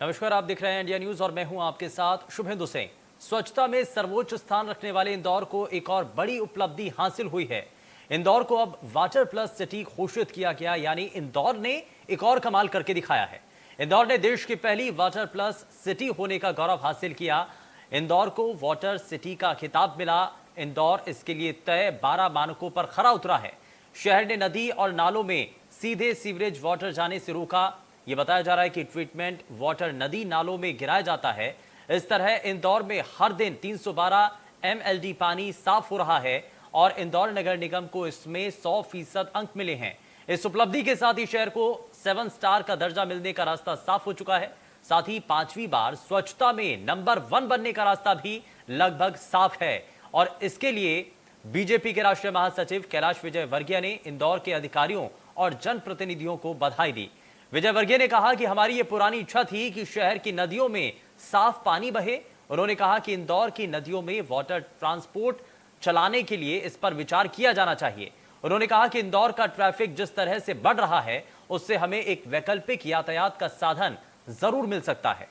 नमस्कार, आप देख रहे हैं इंडिया न्यूज और मैं हूं आपके साथ शुभेंदु सिंह। स्वच्छता में सर्वोच्च स्थान रखने वाले इंदौर को एक और बड़ी उपलब्धि हासिल हुई है। इंदौर को अब वाटर प्लस सिटी घोषित किया गया, यानी इंदौर ने एक और कमाल करके दिखाया है। इंदौर ने देश की पहली वाटर प्लस सिटी होने का गौरव हासिल किया। इंदौर को वाटर सिटी का खिताब मिला। इंदौर इसके लिए तय 12 मानकों पर खरा उतरा है। शहर ने नदी और नालों में सीधे सीवरेज वाटर जाने से रोका। यह बताया जा रहा है कि ट्रीटमेंट वाटर नदी नालों में गिराया जाता है। इस तरह इंदौर में हर दिन 312 एमएलडी पानी साफ हो रहा है और इंदौर नगर निगम को इसमें 100% अंक मिले हैं। इस उपलब्धि के साथ ही शहर को 7 स्टार का दर्जा मिलने का रास्ता साफ हो चुका है। साथ ही 5वीं बार स्वच्छता में नंबर 1 बनने का रास्ता भी लगभग साफ है। और इसके लिए बीजेपी के राष्ट्रीय महासचिव कैलाश विजयवर्गीय ने इंदौर के अधिकारियों और जनप्रतिनिधियों को बधाई दी। विजयवर्गीय ने कहा कि हमारी ये पुरानी इच्छा थी कि शहर की नदियों में साफ पानी बहे। उन्होंने कहा कि इंदौर की नदियों में वाटर ट्रांसपोर्ट चलाने के लिए इस पर विचार किया जाना चाहिए। उन्होंने कहा कि इंदौर का ट्रैफिक जिस तरह से बढ़ रहा है, उससे हमें एक वैकल्पिक यातायात का साधन जरूर मिल सकता है।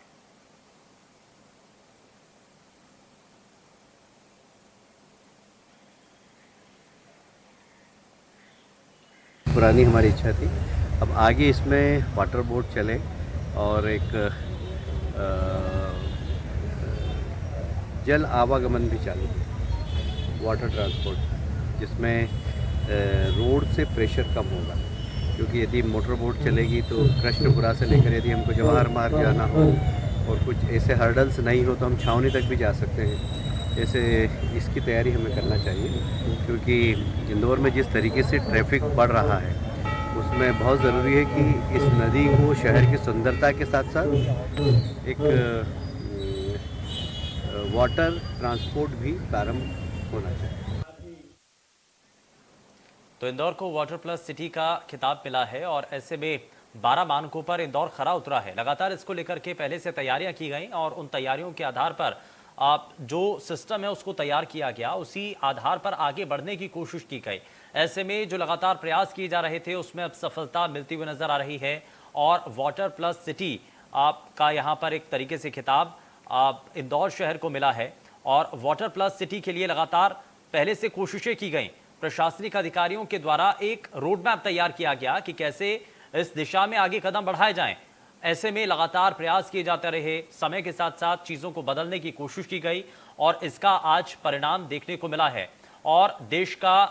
पुरानी हमारी इच्छा थी। अब आगे इसमें वाटर बोट चले और एक जल आवागमन भी चालू हो, वाटर ट्रांसपोर्ट, जिसमें रोड से प्रेशर कम होगा। क्योंकि यदि मोटर बोट चलेगी तो कृष्णपुरा से लेकर यदि हमको जवाहर मार्ग जाना हो और कुछ ऐसे हर्डल्स नहीं हो तो हम छावनी तक भी जा सकते हैं। ऐसे इसकी तैयारी हमें करना चाहिए, क्योंकि इंदौर में जिस तरीके से ट्रैफिक बढ़ रहा है उसमें बहुत ज़रूरी है कि इस नदी को शहर की सुंदरता के साथ साथ एक वाटर ट्रांसपोर्ट भी प्रारंभ होना चाहिए। तो इंदौर को वाटर प्लस सिटी का खिताब मिला है और ऐसे में 12 मानकों पर इंदौर खरा उतरा है। लगातार इसको लेकर के पहले से तैयारियां की गई और उन तैयारियों के आधार पर जो सिस्टम है उसको तैयार किया गया, उसी आधार पर आगे बढ़ने की कोशिश की गई। ऐसे में जो लगातार प्रयास किए जा रहे थे उसमें अब सफलता मिलती हुई नजर आ रही है और वाटर प्लस सिटी आपका यहाँ पर एक तरीके से खिताब इंदौर शहर को मिला है। और वाटर प्लस सिटी के लिए लगातार पहले से कोशिशें की गई। प्रशासनिक अधिकारियों के द्वारा एक रोड मैप तैयार किया गया कि कैसे इस दिशा में आगे कदम बढ़ाए जाएं। ऐसे में लगातार प्रयास किए जाते रहे, समय के साथ साथ चीजों को बदलने की कोशिश की गई और इसका आज परिणाम देखने को मिला है। और देश का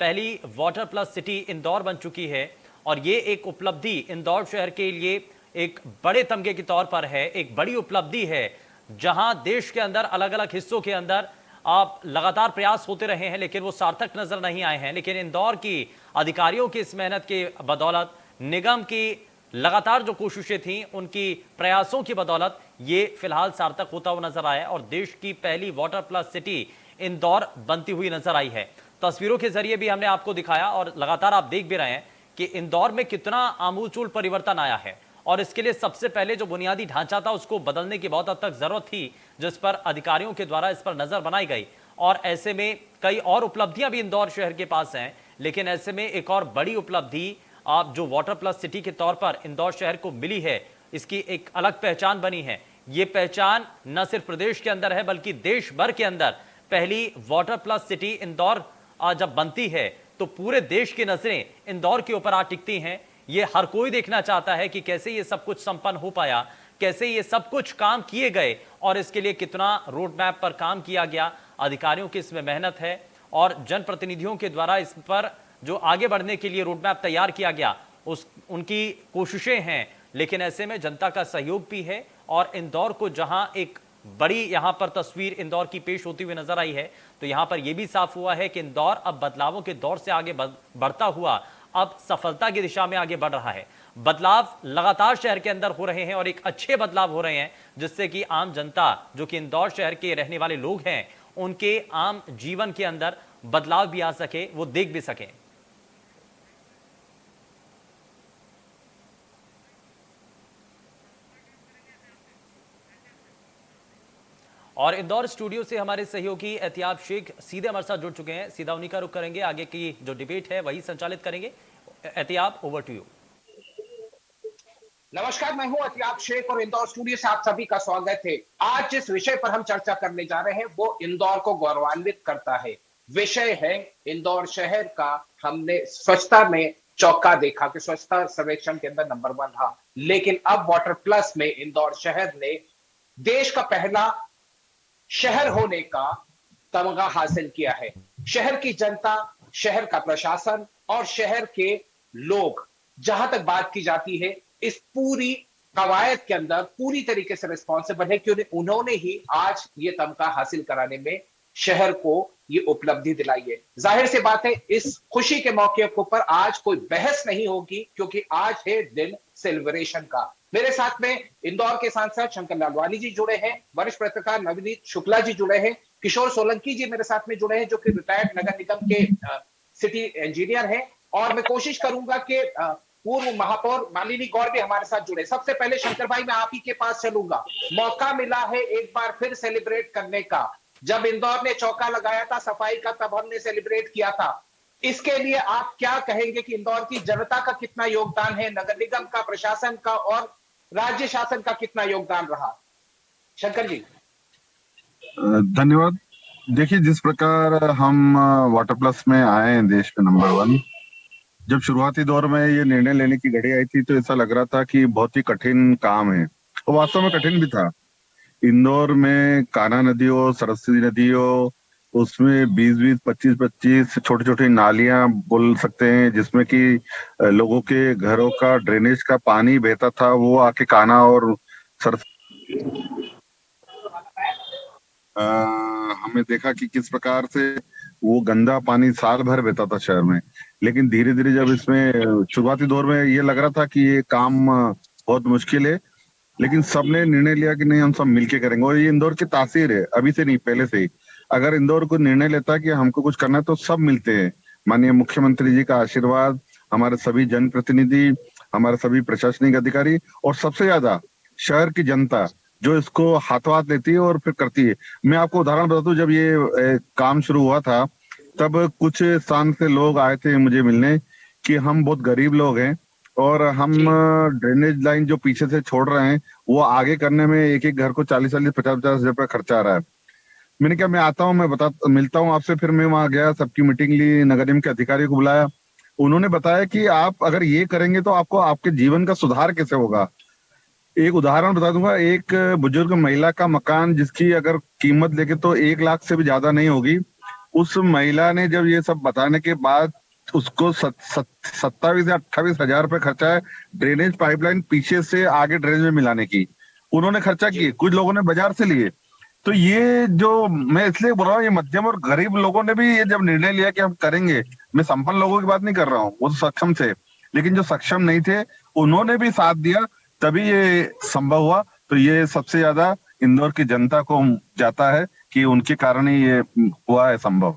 पहली वाटर प्लस सिटी इंदौर बन चुकी है और ये एक उपलब्धि इंदौर शहर के लिए एक बड़े तमगे के तौर पर है, एक बड़ी उपलब्धि है। जहां देश के अंदर अलग अलग हिस्सों के अंदर आप लगातार प्रयास होते रहे हैं लेकिन वो सार्थक नजर नहीं आए हैं, लेकिन इंदौर की अधिकारियों की इस मेहनत के बदौलत, निगम की लगातार जो कोशिशें थी, उनकी प्रयासों की बदौलत ये फिलहाल सार्थक होता हुआ नजर आया और देश की पहली वाटर प्लस सिटी इंदौर बनती हुई नजर आई है। तस्वीरों के जरिए भी हमने आपको दिखाया और लगातार आप देख भी रहे हैं कि इंदौर में कितना आमूलचूल परिवर्तन आया है और इसके लिए सबसे पहले जो बुनियादी ढांचा था उसको बदलने की बहुत हद तक जरूरत थी, जिस पर अधिकारियों के द्वारा इस पर नजर बनाई गई। और ऐसे में कई और उपलब्धियां भी इंदौर शहर के पास हैं, लेकिन ऐसे में एक और बड़ी उपलब्धि आप जो वाटर प्लस सिटी के तौर पर इंदौर शहर को मिली है, इसकी एक अलग पहचान बनी है। ये पहचान न सिर्फ प्रदेश के अंदर है बल्कि देश भर के अंदर पहली वाटर प्लस सिटी इंदौर जब बनती है तो पूरे देश की नजरें इंदौर के ऊपर आ टिकती हैं। ये हर कोई देखना चाहता है कि कैसे ये सब कुछ संपन्न हो पाया, कैसे ये सब कुछ काम किए गए और इसके लिए कितना रोड मैप पर काम किया गया। अधिकारियों की इसमें मेहनत है और जनप्रतिनिधियों के द्वारा इस पर जो आगे बढ़ने के लिए रोड मैप तैयार किया गया उनकी कोशिशें हैं, लेकिन ऐसे में जनता का सहयोग भी है। और इंदौर को जहां एक बड़ी यहां पर तस्वीर इंदौर की पेश होती हुई नजर आई है, तो यहां पर यह भी साफ हुआ है कि इंदौर अब बदलावों के दौर से आगे बढ़ता हुआ अब सफलता की दिशा में आगे बढ़ रहा है। बदलाव लगातार शहर के अंदर हो रहे हैं और एक अच्छे बदलाव हो रहे हैं, जिससे कि आम जनता जो कि इंदौर शहर के रहने वाले लोग हैं, उनके आम जीवन के अंदर बदलाव भी आ सके, वो देख भी सके। और इंदौर स्टूडियो से हमारे सहयोगी एहतियाब शेख सीधे हमारे साथ जुड़ चुके हैं। सीधा उन्हीं का रुख करेंगे, आगे की जो डिबेट है वही संचालित करेंगे। एहतियाब, ओवर टू यू। नमस्कार, मैं हूं अतियाब शेख और इंदौर स्टूडियो से आप सभी का स्वागत है। आज जिस विषय पर हम चर्चा करने जा रहे हैं वो इंदौर को गौरवान्वित करता है। विषय है इंदौर शहर का। हमने स्वच्छता में चौका देखा कि स्वच्छता सर्वेक्षण के अंदर नंबर 1 रहा, लेकिन अब वाटर प्लस में इंदौर शहर ने देश का पहला शहर होने का तमगा हासिल किया है। शहर की जनता, शहर का प्रशासन और शहर के लोग, जहां तक बात की जाती है, इस पूरी कवायद के अंदर पूरी तरीके से रिस्पॉन्सिबल है क्योंकि उन्होंने ही आज ये तमगा हासिल कराने में शहर को ये उपलब्धि दिलाई है। जाहिर सी बात है, इस खुशी के मौके के ऊपर आज कोई बहस नहीं होगी क्योंकि आज है दिन सेलिब्रेशन का। मेरे साथ में इंदौर के सांसद शंकर लालवानी जी जुड़े हैं, वरिष्ठ पत्रकार नवनीत शुक्ला जी जुड़े हैं, किशोर सोलंकी जी मेरे साथ में जुड़े हैं जो कि रिटायर्ड नगर निगम के सिटी इंजीनियर हैं, और मैं कोशिश करूंगा कि पूर्व महापौर मालिनी गौड़ भी हमारे साथ जुड़े। सबसे पहले शंकर भाई, मैं आप ही के पास चलूंगा। मौका मिला है एक बार फिर सेलिब्रेट करने का। जब इंदौर ने चौका लगाया था सफाई का, तब हमने सेलिब्रेट किया था। इसके लिए आप क्या कहेंगे कि इंदौर की जनता का कितना योगदान है, नगर निगम का, प्रशासन का और राज्य शासन का कितना योगदान रहा? शंकर जी। धन्यवाद। देखिए, जिस प्रकार हम वाटर प्लस में आए हैं देश में नंबर 1, जब शुरुआती दौर में ये निर्णय लेने की घड़ी आई थी तो ऐसा लग रहा था कि बहुत ही कठिन काम है, और वास्तव में कठिन भी था। इंदौर में कान्हा नदी हो, सरस्वती नदी हो, उसमें 20-20, 25-25 छोटी छोटी नालियां बोल सकते हैं जिसमें कि लोगों के घरों का ड्रेनेज का पानी बहता था, वो आके कान्हा और सरस्वती हमें देखा कि किस प्रकार से वो गंदा पानी साल भर बहता था शहर में। लेकिन धीरे धीरे जब इसमें शुरुआती दौर में ये लग रहा था कि ये काम बहुत मुश्किल है, लेकिन सबने निर्णय लिया कि नहीं, हम सब मिलके करेंगे। और ये इंदौर की तासीर है, अभी से नहीं, पहले से ही। अगर इंदौर को निर्णय लेता है कि हमको कुछ करना है तो सब मिलते हैं। माननीय मुख्यमंत्री जी का आशीर्वाद, हमारे सभी जनप्रतिनिधि, हमारे सभी प्रशासनिक अधिकारी और सबसे ज्यादा शहर की जनता जो इसको हाथों हाथ लेती है और फिर करती है। मैं आपको उदाहरण बताता हूँ, जब ये काम शुरू हुआ था तब कुछ स्थान से लोग आए थे मुझे मिलने कि हम बहुत गरीब लोग हैं और हम ड्रेनेज लाइन जो पीछे से छोड़ रहे हैं वो आगे करने में एक एक घर को 40-40, 50-50 हजार रुपया खर्चा आ रहा है। मैंने कहा मैं आता हूँ, मैं मिलता हूँ आपसे। फिर मैं वहां गया, सबकी मीटिंग ली, नगर निगम के अधिकारी को बुलाया। उन्होंने बताया कि आप अगर ये करेंगे तो आपको आपके जीवन का सुधार कैसे होगा। एक उदाहरण बता दूंगा, एक बुजुर्ग महिला का मकान जिसकी अगर कीमत लेके तो 1 लाख से भी ज्यादा नहीं होगी, उस महिला ने जब ये सब बताने के बाद उसको 27 या 28 हजार रुपए खर्चा है ड्रेनेज पाइपलाइन पीछे से आगे ड्रेनेज में मिलाने की, उन्होंने खर्चा किए। कुछ लोगों ने बाजार से लिए। तो ये जो मैं इसलिए बोल रहा हूँ, ये मध्यम और गरीब लोगों ने भी ये जब निर्णय लिया कि हम करेंगे, मैं संपन्न लोगों की बात नहीं कर रहा हूँ, वो तो सक्षम थे, लेकिन जो सक्षम नहीं थे उन्होंने भी साथ दिया, तभी ये संभव हुआ। तो ये सबसे ज्यादा इंदौर की जनता को जाता है कि उनके कारण ही ये हुआ है संभव।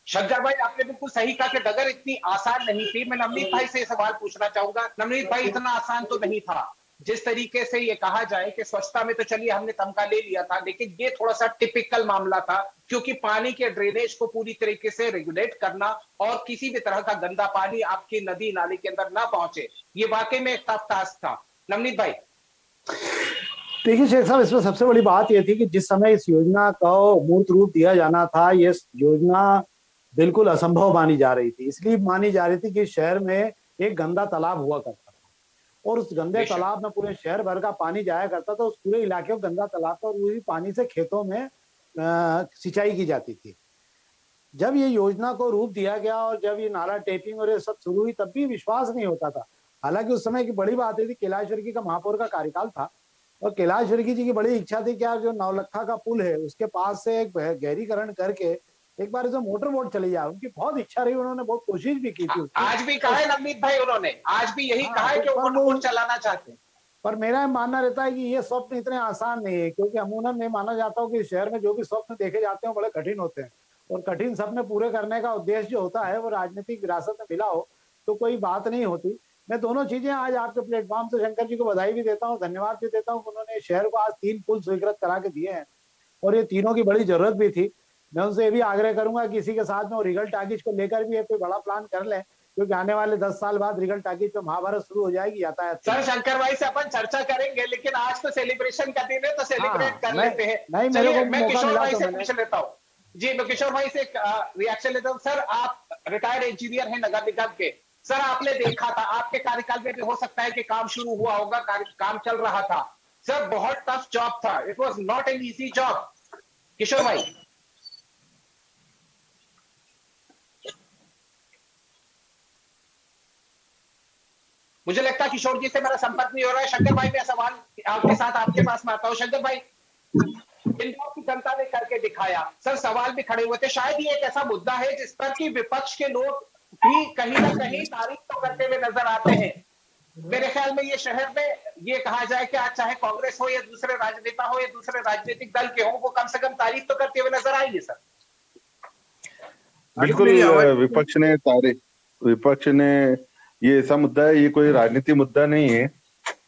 शंकर भाई, आपने बिल्कुल सही कहा कि डगर इतनी आसान नहीं थी। मैं नवनीत भाई से सवाल पूछना चाहूंगा। नवनीत भाई, इतना आसान तो नहीं था। जिस तरीके से ये कहा जाए कि स्वच्छता में तो चलिए हमने तमगा ले लिया था, लेकिन ये थोड़ा सा टिपिकल मामला था क्योंकि पानी के ड्रेनेज को पूरी तरीके से रेगुलेट करना और किसी भी तरह का गंदा पानी आपकी नदी नाले के अंदर ना पहुंचे, ये वाकई में एक टफ टास्क था। नवनीत भाई। देखिए शेख साहब, इसमें सबसे बड़ी बात यह थी कि जिस समय इस योजना को मूर्त रूप दिया जाना था, ये योजना बिल्कुल असंभव मानी जा रही थी। इसलिए मानी जा रही थी कि शहर में एक गंदा तालाब हुआ करता था और उस गंदे तालाब में पूरे शहर भर का पानी जाया करता था। उस पूरे इलाके को गंदा तालाब था और वही पानी से खेतों में सिंचाई की जाती थी। जब ये योजना को रूप दिया गया और जब ये नाला टेपिंग और ये सब शुरू हुई, तब भी विश्वास नहीं होता था। हालांकि उस समय की बड़ी बात थी, कैलाश वर्गीय का महापौर का कार्यकाल था और कैलाश वर्गीय जी की बड़ी इच्छा थी कि जो नौलखा का पुल है उसके पास से एक गहरीकरण करके एक बार जो मोटर बोट चली जाए, उनकी बहुत इच्छा रही, उन्होंने बहुत कोशिश भी की थी। आज भी कहा है नवनीत भाई, उन्होंने आज भी यही कहा है कि वो मोटर बोट चलाना चाहते हैं। पर मेरा मानना रहता है कि ये स्वप्न इतने आसान नहीं है, क्योंकि अमूमन मैं माना जाता हूँ कि शहर में जो भी स्वप्न देखे जाते हैं बड़े कठिन होते हैं और कठिन सपने पूरे करने का उद्देश्य जो होता है वो राजनीतिक विरासत में मिला हो तो कोई बात नहीं होती। मैं दोनों चीजें आज आपके प्लेटफॉर्म से शंकर जी को बधाई भी देता हूँ, धन्यवाद भी देता हूँ। उन्होंने शहर को आज 3 पुल स्वीकृत करा के दिए हैं और ये तीनों की बड़ी जरूरत भी थी। मैं उनसे ये भी आग्रह करूंगा कि इसी के साथ में रिगल टागिज को लेकर भी कोई बड़ा प्लान कर लें, क्योंकि आने वाले 10 साल बाद रिगल टाकीज पे महाभारत शुरू हो जाएगी यातायात सर शंकर भाई से अपन चर्चा करेंगे, लेकिन आज तो सेलिब्रेशन का दिन है, तो सेलिब्रेट कर लेते हैं। नहीं, मेरे चलिए को मैं मौका किशोर मिला भाई तो से मैंने पूछ लेता हूँ। जी मैं किशोर भाई से रिएक्शन लेता हूँ। सर आप रिटायर्ड इंजीनियर हैं नगर निगम के, सर आपने देखा था, आपके कार्यकाल में भी हो सकता है कि काम शुरू हुआ होगा, काम चल रहा था। सर बहुत टफ जॉब था, it was not an easy job. Kishore भाई मुझे लगता है किशोर जी से मेरा संपर्क नहीं हो रहा है। शंकर भाई मैं सवाल आपके साथ आपके पास में आता हूँ। शंकर भाई इंदौर की जनता ने करके दिखाया, सर सवाल भी खड़े हुए थे, शायद ये एक ऐसा मुद्दा है जिस पर कि विपक्ष के लोग भी कहीं ना कहीं तारीफ तो करते हुए नजर आते हैं। मेरे ख्याल में ये शहर में ये कहा जाए कि आज चाहे कांग्रेस हो या दूसरे राजनेता हो या दूसरे राजनीतिक दल के हो, वो कम से कम तारीफ तो करते हुए नजर आएंगे। सर बिल्कुल, विपक्ष ने ये ऐसा मुद्दा है, ये कोई राजनीतिक मुद्दा नहीं है,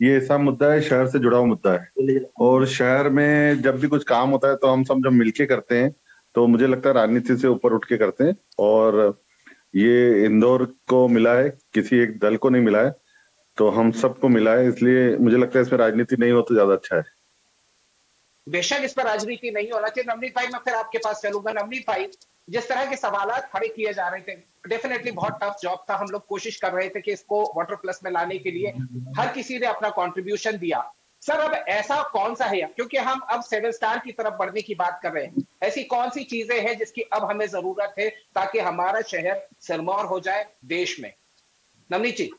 ये ऐसा मुद्दा है शहर से जुड़ा हुआ मुद्दा है। और शहर में जब भी कुछ काम होता है तो हम सब जब मिलके करते हैं, तो मुझे लगता है राजनीति से ऊपर उठ के करते हैं। और ये इंदौर को मिला है, किसी एक दल को नहीं मिला है, तो हम सबको मिला है, इसलिए मुझे लगता है इसमें राजनीति नहीं हो तो ज्यादा अच्छा है। बेशक इस पर राजनीति नहीं होना चाहिए। नवनीत भाई मैं फिर आपके पास चलूंगा। नवनीत भाई जिस तरह के सवालात खड़े किए जा रहे थे, डेफिनेटली बहुत टफ जॉब था। हम लोग कोशिश कर रहे थे कि इसको वाटर प्लस में लाने के लिए हर किसी ने अपना कंट्रीब्यूशन दिया। सर अब ऐसा कौन सा है, क्योंकि हम अब 7 स्टार की तरफ बढ़ने की बात कर रहे हैं, ऐसी कौन सी चीजें हैं जिसकी अब हमें जरूरत है ताकि हमारा शहर सिरमौर हो जाए देश में? नवनीत जी।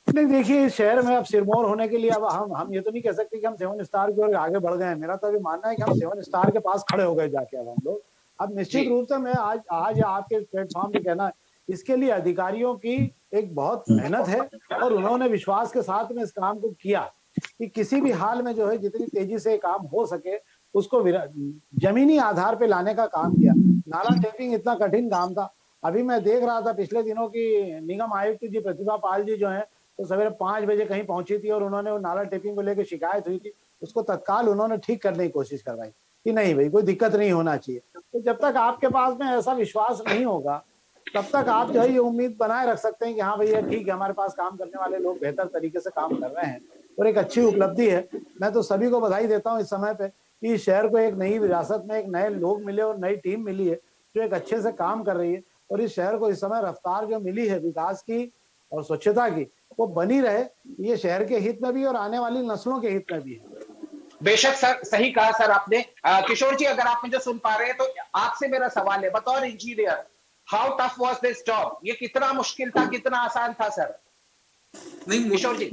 नहीं देखिए, इस शहर में अब सिरमौर होने के लिए अब हम ये तो नहीं कह सकते कि हम 7 स्टार की ओर आगे बढ़ गए हैं। मेरा तो अभी मानना है कि हम 7 स्टार के पास खड़े हो गए जाके। अब हम लोग अब निश्चित रूप से मैं आज आपके प्लेटफॉर्म पे कहना, इसके लिए अधिकारियों की एक बहुत मेहनत है और उन्होंने विश्वास के साथ में इस काम को किया कि किसी भी हाल में जो है जितनी तेजी से काम हो सके उसको जमीनी आधार पे लाने का काम किया। नाला टेपिंग इतना कठिन काम था। अभी मैं देख रहा था पिछले दिनों की निगम आयुक्त जी प्रतिभा पाल जी जो है, तो सवेरे 5 बजे कहीं पहुंची थी और उन्होंने वो नाला टेपिंग को लेकर शिकायत हुई थी, उसको तत्काल उन्होंने ठीक करने की कोशिश करवाई कि नहीं भाई कोई दिक्कत नहीं होना चाहिए। तो जब तक आपके पास में ऐसा विश्वास नहीं होगा तब तक आप जो है ये उम्मीद बनाए रख सकते हैं कि हाँ भैया ठीक है, हमारे पास काम करने वाले लोग बेहतर तरीके से काम कर रहे हैं और एक अच्छी उपलब्धि है। मैं तो सभी को बधाई देता हूँ इस समय पे कि इस शहर को एक नई विरासत में एक नए लोग मिले और नई टीम मिली है जो एक अच्छे से काम कर रही है। और इस शहर को इस समय रफ्तार जो मिली है विकास की और स्वच्छता की, वो बनी रहे, ये शहर के हित में भी और आने वाली नस्लों के हित में भी है। बेशक सर, सही कहा सर आपने। किशोर जी अगर आप मुझे सुन पा रहे हैं तो आपसे मेरा सवाल है, बतौर engineer how tough was this job? ये कितना मुश्किल था, कितना आसान था सर? नहीं किशोर जी।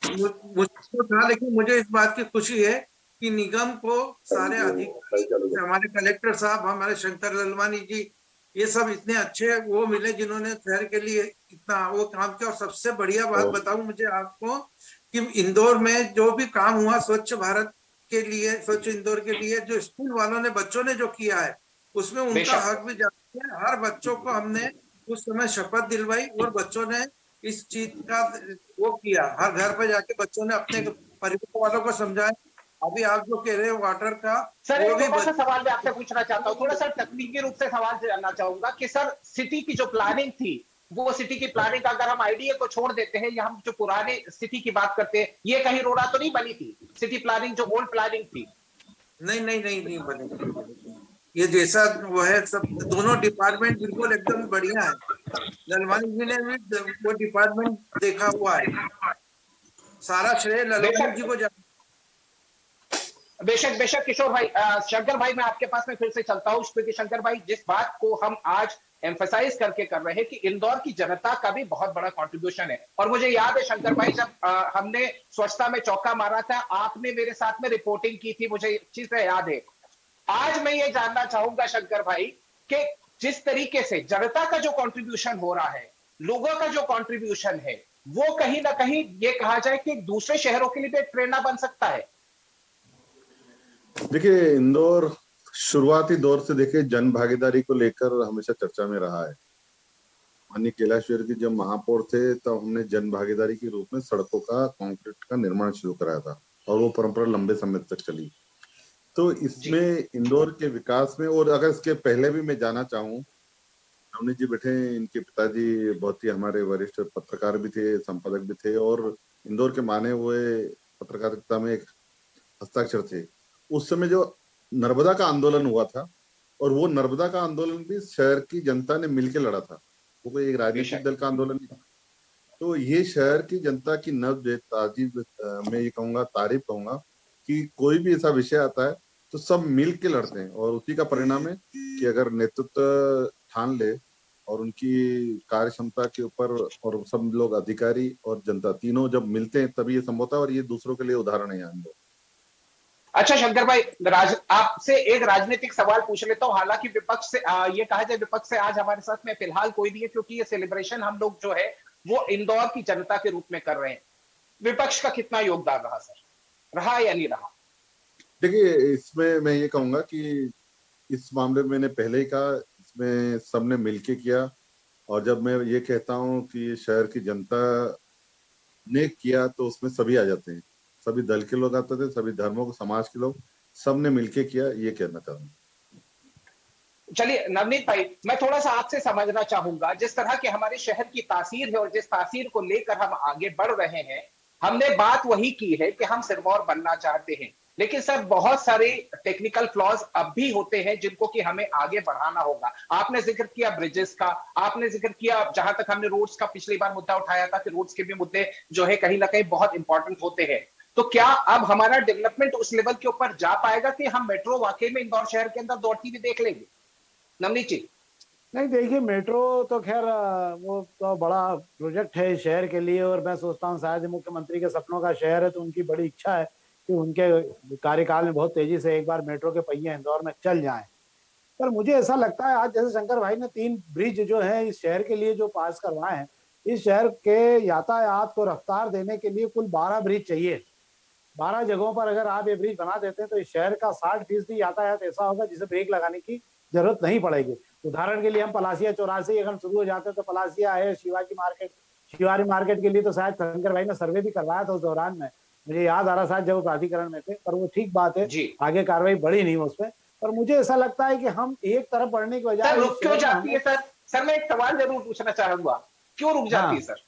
मुश्किल था, लेकिन मुझे इस बात की खुशी है कि निगम को सारे अधिकारी, हमारे कलेक्टर साहब, हमारे शंकर ललवानी जी, ये सब इतने अच्छे वो मिले जिन्होंने शहर के लिए इतना वो काम किया। और सबसे बढ़िया बात बताऊं मुझे आपको कि इंदौर में जो भी काम हुआ स्वच्छ भारत के लिए, स्वच्छ इंदौर के लिए, जो स्कूल वालों ने बच्चों ने जो किया है उसमें उनका हक भी जाता है। हर बच्चों को हमने उस समय शपथ दिलवाई और बच्चों ने इस चीज का वो किया। हर घर पे जाके बच्चों ने अपने परिवार वालों को समझाया। अभी आप जो कह रहे हो वाटर का, सर एक छोटा सा सवाल मैं आपसे पूछना चाहता हूँ, थोड़ा सा तकनीकी रूप से सवाल जानना चाहूंगा कि सर सिटी की जो प्लानिंग थी, वो सिटी की प्लानिंग अगर हम आईडीए को छोड़ देते हैं या हम जो पुराने सिटी की बात करते हैं, ये कहीं रोड़ा तो नहीं बनी थी सिटी प्लानिंग जो ओल्ड प्लानिंग थी? नहीं बनी। ये जैसा वो है, सब दोनों डिपार्टमेंट बिल्कुल एकदम बढ़िया है। ललवानी जी ने भी वो डिपार्टमेंट देखा हुआ है, सारा श्रेय ललवानी जी को जाता। बेशक किशोर भाई। शंकर भाई मैं आपके पास में फिर से चलता हूँ, क्योंकि शंकर भाई जिस बात को हम आज एम्फसाइज करके कर रहे हैं कि इंदौर की जनता का भी बहुत बड़ा कंट्रीब्यूशन है। और मुझे याद है शंकर भाई जब हमने स्वच्छता में चौका मारा था, आपने मेरे साथ में रिपोर्टिंग की थी, मुझे अच्छी तरह याद है। आज मैं ये जानना चाहूंगा शंकर भाई कि जिस तरीके से जनता का जो कंट्रीब्यूशन हो रहा है, लोगों का जो कंट्रीब्यूशन है, वो कहीं ना कहीं ये कहा जाए कि दूसरे शहरों के लिए भी एक प्रेरणा बन सकता है। देखिए, इंदौर शुरुआती दौर से देखिए जन भागीदारी को लेकर हमेशा चर्चा में रहा है। माननीय कैलाशविर जी जब महापौर थे तब हमने जन भागीदारी के रूप में सड़कों का कंक्रीट का निर्माण शुरू कराया था और वो परंपरा लंबे समय तक चली। तो इसमें इंदौर के विकास में, और अगर इसके पहले भी मैं जाना चाहूँ नवनीत जी बैठे हैं, इनके पिताजी बहुत ही हमारे वरिष्ठ पत्रकार भी थे, संपादक भी थे और इंदौर के माने हुए पत्रकारिता में एक हस्ताक्षर थे। उस समय जो नर्मदा का आंदोलन हुआ था और वो नर्मदा का आंदोलन भी शहर की जनता ने मिलकर लड़ा था, वो कोई एक राजनीतिक दल का आंदोलन नहीं था। तो ये शहर की जनता की नब्ज ताजीब, मैं ये कहूंगा, तारीफ कहूंगा कि कोई भी ऐसा विषय आता है तो सब मिल के लड़ते हैं और उसी का परिणाम है कि अगर नेतृत्व ठान ले और उनकी कार्य क्षमता के ऊपर और सब लोग अधिकारी और जनता तीनों जब मिलते हैं तभी ये संभव होता है और ये दूसरों के लिए उदाहरण है यहाँ लोग। अच्छा शंकर भाई, आपसे एक राजनीतिक सवाल पूछ लेता हूँ। हालांकि विपक्ष से ये कहा जाए, विपक्ष से आज हमारे साथ में फिलहाल कोई नहीं है, क्योंकि ये सेलिब्रेशन हम लोग जो है वो इंदौर की जनता के रूप में कर रहे हैं। विपक्ष का कितना योगदान रहा सर, रहा या नहीं रहा? देखिए, इसमें मैं ये कहूंगा कि इस मामले में मैंने पहले ही कहा, इसमें सबने मिलके किया और जब मैं ये कहता हूँ कि शहर की जनता ने किया तो उसमें सभी आ जाते हैं, सभी दल के लोग आते थे, सभी धर्मों के, समाज के लोग, सबने मिलके किया, ये कहना चाहूंगा। चलिए नवनीत भाई, मैं थोड़ा सा आपसे समझना चाहूंगा, जिस तरह के हमारे शहर की तासीर है और जिस तासीर को लेकर हम आगे बढ़ रहे हैं, हमने बात वही की है कि हम सिरमौर बनना चाहते हैं, लेकिन सर बहुत सारे टेक्निकल फ्लॉज अब भी होते हैं जिनको कि हमें आगे बढ़ाना होगा। आपने जिक्र किया ब्रिजेस का, आपने जिक्र किया, जहां तक हमने रोड्स का पिछली बार मुद्दा उठाया था कि रोड्स के भी मुद्दे जो है कहीं ना कहीं बहुत इंपॉर्टेंट होते हैं। तो क्या अब हमारा डेवलपमेंट उस लेवल के ऊपर जा पाएगा कि हम मेट्रो वाकई में इंदौर शहर के अंदर दौड़ती हुई देख लेंगे? नवनीत जी। नहीं देखिए, मेट्रो तो खैर वो तो बड़ा प्रोजेक्ट है इस शहर के लिए और मैं सोचता हूँ शायद मुख्यमंत्री के सपनों का शहर है, तो उनकी बड़ी इच्छा है कि उनके कार्यकाल में बहुत तेजी से एक बार मेट्रो के पहिए इंदौर में चल जाएं। पर मुझे ऐसा लगता है आज जैसे शंकर भाई ने 3 ब्रिज जो है इस शहर के लिए जो पास करवाए हैं, इस शहर के यातायात को रफ्तार देने के लिए कुल 12 ब्रिज चाहिए। 12 जगहों पर अगर आप ये ब्रिज बना देते हैं तो इस शहर का 60% यातायात ऐसा होगा जिसे ब्रेक लगाने की जरूरत नहीं पड़ेगी। उदाहरण के लिए हम पलासिया चौराहे से अगर शुरू हो जाते हैं तो पलासिया है, शिवारी मार्केट के लिए तो शायद शंकर भाई ने सर्वे भी करवाया था उस दौरान में, मुझे याद आ रहा था जब वो प्राधिकरण में थे, पर वो ठीक बात है, आगे कार्रवाई बढ़ी नहीं उस पर। पर मुझे ऐसा लगता है कि हम एक तरफ बढ़ने की बजाय रुक क्यों जाती है सर? सर मैं एक सवाल जरूर पूछना चाहूंगा, क्यों रुक जाती है सर?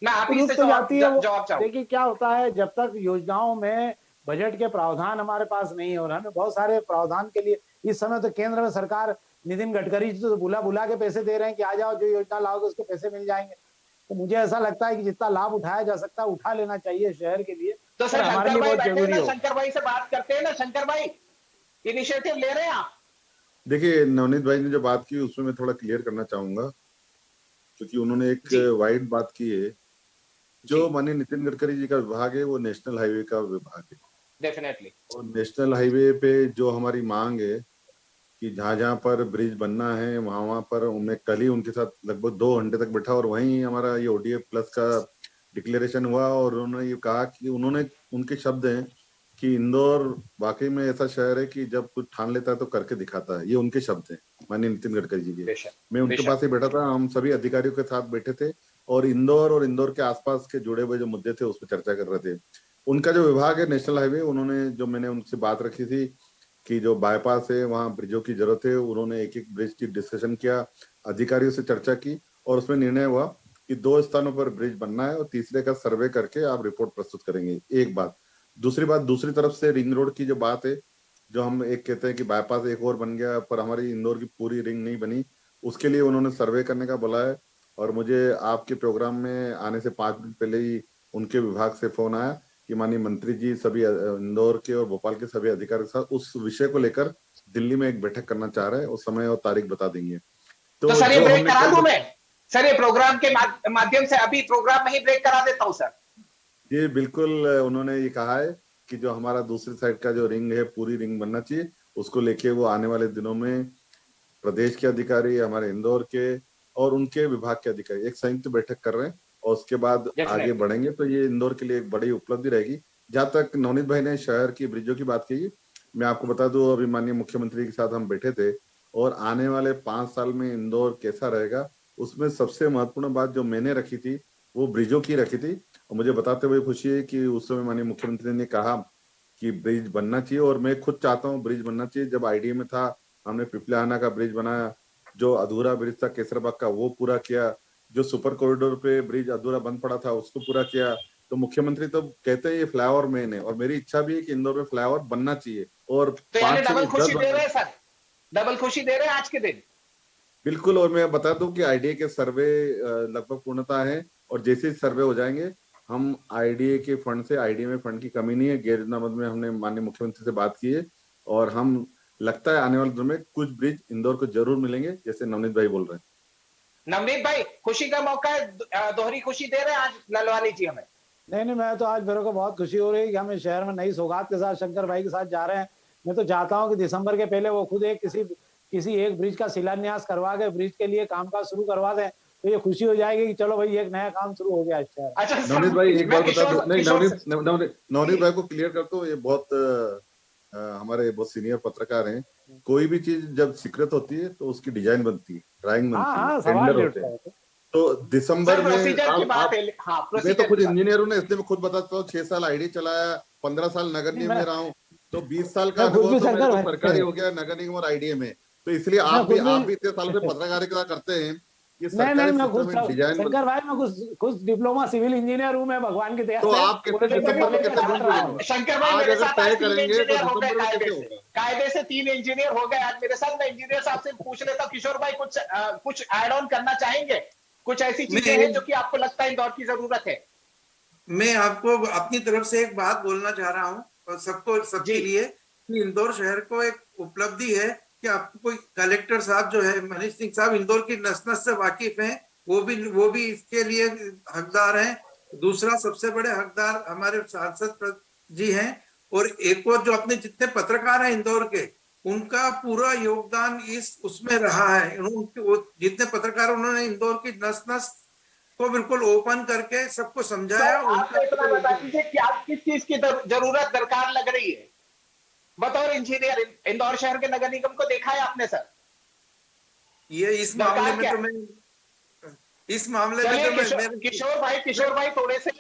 मैं आप ही से जवाब चाहूंगा। देखिए क्या होता है, जब तक योजनाओं में बजट के प्रावधान हमारे पास नहीं है और हमें बहुत सारे प्रावधान के लिए इस समय तो केंद्र में सरकार नितिन गडकरी जी तो बुला के पैसे दे रहे हैं कि आ जाओ, जो योजना लाओगे उसके पैसे मिल जाएंगे। तो मुझे ऐसा लगता है कि जितना लाभ उठाया जा सकता है उठा लेना चाहिए शहर के लिए। तो सर हमारे लिए बहुत जरूरी है। शंकर भाई से बात करते हैं ना, शंकर भाई इनिशिएटिव ले रहे हैं आप? देखिए, नवनीत भाई ने जो बात की उसमें मैं थोड़ा क्लियर करना चाहूंगा, क्योंकि उन्होंने एक वाइड बात की है। जो माननीय नितिन गडकरी जी का विभाग है वो नेशनल हाईवे का विभाग है। डेफिनेटली। और नेशनल हाईवे पे जो हमारी मांग है कि जहां पर ब्रिज बनना है वहां पर, मैं कल ही उनके साथ लगभग 2 घंटे तक बैठा और वहीं हमारा ये ODF प्लस का डिक्लेरेशन हुआ और उन्होंने ये कहा कि उनके शब्द हैं कि इंदौर वाकई में ऐसा शहर है कि जब कुछ ठान लेता है तो करके दिखाता है। ये उनके शब्द हैं माननीय नितिन गडकरी जी के। मैं उनके पास ही बैठा था, हम सभी अधिकारियों के साथ बैठे थे और इंदौर के आसपास के जुड़े हुए जो मुद्दे थे उस पर चर्चा कर रहे थे। उनका जो विभाग है नेशनल हाईवे, उन्होंने जो मैंने उनसे बात रखी थी कि जो बाईपास है वहाँ ब्रिजों की जरूरत है, उन्होंने एक ब्रिज की डिस्कशन किया, अधिकारियों से चर्चा की और उसमें निर्णय हुआ कि 2 स्थानों पर ब्रिज बनना है और तीसरे का सर्वे करके आप रिपोर्ट प्रस्तुत करेंगे। एक बात। दूसरी बात, दूसरी तरफ से रिंग रोड की जो बात है, जो हम एक कहते हैं कि बाईपास एक और बन गया पर हमारी इंदौर की पूरी रिंग नहीं बनी, उसके लिए उन्होंने सर्वे करने का बोला है। और मुझे आपके प्रोग्राम में आने से 5 मिनट पहले ही उनके विभाग से फोन आया कि माननीय मंत्री जी सभी इंदौर के और भोपाल के सभी अधिकारियों के साथ उस विषय को लेकर दिल्ली में एक बैठक करना चाह रहे हैं, उस समय और तारीख बता देंगे। तो सर ये ब्रेक करा दूं मैं? सर ये प्रोग्राम के माध्यम से अभी प्रोग्राम में ही ब्रेक करा देता हूं सर। ये बिल्कुल, उन्होंने ये कहा है कि जो हमारा दूसरी साइड का जो रिंग है पूरी रिंग बनना चाहिए, उसको लेके वो आने वाले दिनों में प्रदेश के अधिकारी, हमारे इंदौर के और उनके विभाग के अधिकारी एक संयुक्त बैठक कर रहे हैं और उसके बाद आगे बढ़ेंगे। तो ये इंदौर के लिए एक बड़ी उपलब्धि रहेगी। जहां तक नवनीत भाई ने शहर की ब्रिजों की बात की, मैं आपको बता दूं, अभी माननीय मुख्यमंत्री के साथ हम बैठे थे और आने वाले 5 साल में इंदौर कैसा रहेगा, उसमें सबसे महत्वपूर्ण बात जो मैंने रखी थी वो ब्रिजों की रखी थी। और मुझे बताते हुए खुशी है कि उस समय माननीय मुख्यमंत्री ने कहा कि ब्रिज बनना चाहिए और मैं खुद चाहता हूँ ब्रिज बनना चाहिए। जब IDA में था हमने पिपलाहाना का ब्रिज बनाया, जो अधूरा ब्रिज था केसराबाग का वो पूरा किया, जो सुपर कॉरिडोर पे ब्रिज अधूरा बंद पड़ा था उसको पूरा किया। तो मुख्यमंत्री तो कहते हैं ये फ्लाईओवर मेन है, और मेरी इच्छा भी है कि इंदौर में फ्लाईओवर बनना चाहिए, और तो यानी 5 से डबल 10 खुशी दे बनना रहे हैं सर, डबल खुशी दे रहे हैं आज के दिन। बिल्कुल। और मैं बता दूं कि आईडीए के सर्वे लगभग पूर्णता है, और जैसे ही सर्वे हो जाएंगे हम आईडीए के फंड से, आईडीए में फंड की कमी नहीं है, गैर योजनाबद्ध में हमने माननीय मुख्यमंत्री से बात की है, और हम लगता है आने वाले दिनों में कुछ ब्रिज इंदौर को जरूर मिलेंगे, जैसे नवनीत भाई बोल रहे हैं। नवनीत भाई, खुशी का मौका है, दोहरी खुशी दे रहे हैं आज ललवानी जी हमें। नहीं, मैं तो आज मेरे को बहुत खुशी हो रही है कि हम इस शहर में नई सौगात के साथ शंकर भाई के साथ जा रहे हैं। मैं तो चाहता हूं कि दिसंबर के पहले वो खुद एक किसी एक ब्रिज का शिलान्यास करवा के ब्रिज के लिए कामकाज शुरू करवा दें, तो ये खुशी हो जाएगी कि चलो भाई एक नया काम शुरू हो गया इस शहर। अच्छा नवनीत भाई एक बात बता दो, नहीं किशोर नवनीत भाई को क्लियर कर दो, ये बहुत हमारे बहुत सीनियर पत्रकार हैं, कोई भी चीज जब स्वीकृत होती है तो उसकी डिजाइन बनती है, ड्राइंग बनती है, टेंडर होते हैं। तो दिसंबर में मैं तो खुद इंजीनियर हूँ ना, इसलिए मैं खुद बताता हूँ, 6 साल आईडी चलाया, 15 साल नगर निगम में रहा हूँ, तो 20 साल का अनुभव तो मेरे को सरकारी हो गया नगर निगम और आईडीए में। तो इसलिए आप भी इतने सालों से पत्रकारिता करते हैं, नहीं, मैं खुद शंकर भाई, मैं कुछ डिप्लोमा सिविल इंजीनियर हूँ, मैं भगवान की दया से। तो आप कितने दिसंबर में कितने शंकर भाई मेरे साथ तय करेंगे तो हो गए, दिसंबर कायदे से 3 इंजीनियर हो गए आज मेरे साथ। मैं इंजीनियर साहब से पूछ लेता हूँ, किशोर भाई कुछ ऐड ऑन करना चाहेंगे? कुछ ऐसी चीजें हैं जो कि आपको लगता है इंदौर की जरूरत है? मैं आपको अपनी तरफ से एक बात बोलना चाह रहा हूँ, और सबके लिए, कि इंदौर शहर को एक उपलब्धि है कि आपको कोई कलेक्टर साहब जो है मनीष सिंह साहब इंदौर की नस नस से वाकिफ हैं, वो भी इसके लिए हकदार हैं। दूसरा सबसे बड़े हकदार हमारे सांसद जी हैं, और एक और जो अपने जितने पत्रकार हैं इंदौर के, उनका पूरा योगदान उसमें रहा है। जितने पत्रकार उन्होंने इंदौर की नस नस को बिल्कुल ओपन करके सबको समझाया। आप इतना बता दीजिए कि आप किस चीज की जरूरत दरकार लग रही है बतौर इंजीनियर? इंदौर शहर के नगर निगम को देखा है आपने सर? ये इस मामले में तो मैं किशोर भाई थोड़े से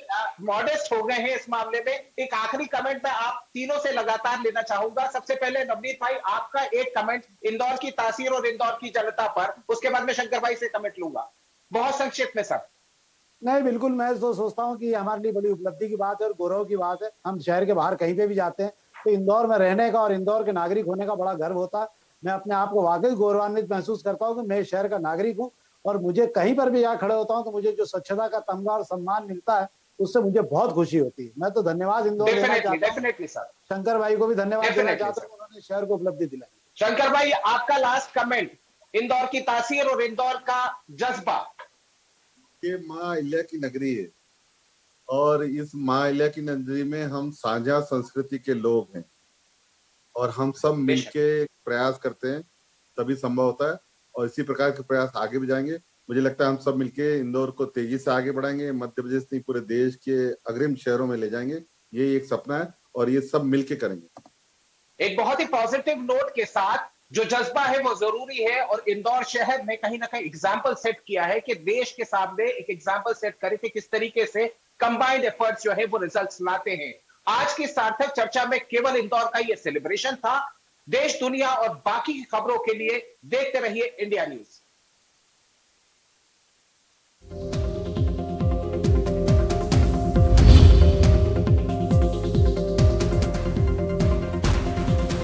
मॉडेस्ट हो गए हैं इस मामले में। एक आखिरी कमेंट मैं आप तीनों से लगातार लेना चाहूंगा। सबसे पहले नवनीत भाई, आपका एक कमेंट इंदौर की तासीर और इंदौर की जनता पर, उसके बाद में शंकर भाई से कमेंट लूंगा, बहुत संक्षिप्त में सर। नहीं, बिल्कुल, मैं तो सोचता हूँ कि हमारे लिए बड़ी उपलब्धि की बात है और गौरव की बात है। हम शहर के बाहर कहीं पे भी जाते हैं तो इंदौर में रहने का और इंदौर के नागरिक होने का बड़ा गर्व होता है। मैं अपने आप को वाकई गौरवान्वित महसूस करता हूँ कि मैं शहर का नागरिक हूँ, और मुझे कहीं पर भी यहाँ खड़े होता हूँ तो मुझे जो स्वच्छता का तमगा और सम्मान मिलता है उससे मुझे बहुत खुशी होती है। मैं तो धन्यवाद इंदौर देना चाहता हूँ, शंकर भाई को भी धन्यवाद देना चाहता हूँ, उन्होंने शहर को उपलब्धि दिलाई। शंकर भाई, आपका लास्ट कमेंट, इंदौर की तासीर और इंदौर का जज्बा। ये माँ अहिल्या की नगरी है, और इस माँ अहिल्या की नगरी में हम साझा संस्कृति के लोग हैं, और हम सब मिलके प्रयास करते हैं तभी संभव होता है, और इसी प्रकार के प्रयास आगे भी जाएंगे। मुझे लगता है हम सब मिलके इंदौर को तेजी से आगे बढ़ाएंगे, मध्य प्रदेश नहीं पूरे देश के अग्रिम शहरों में ले जाएंगे। ये एक सपना है और ये सब मिलके करेंगे। एक बहुत ही पॉजिटिव नोट के साथ जो जज्बा है वो जरूरी है, और इंदौर शहर ने कहीं ना कहीं एग्जाम्पल सेट किया है कि देश के सामने एक एग्जाम्पल सेट करे कि किस तरीके से कंबाइंड एफर्ट्स जो है वो रिजल्ट्स लाते हैं। आज की सार्थक चर्चा में केवल इंदौर का ये सेलिब्रेशन था। देश, दुनिया और बाकी की खबरों के लिए देखते रहिए इंडिया न्यूज।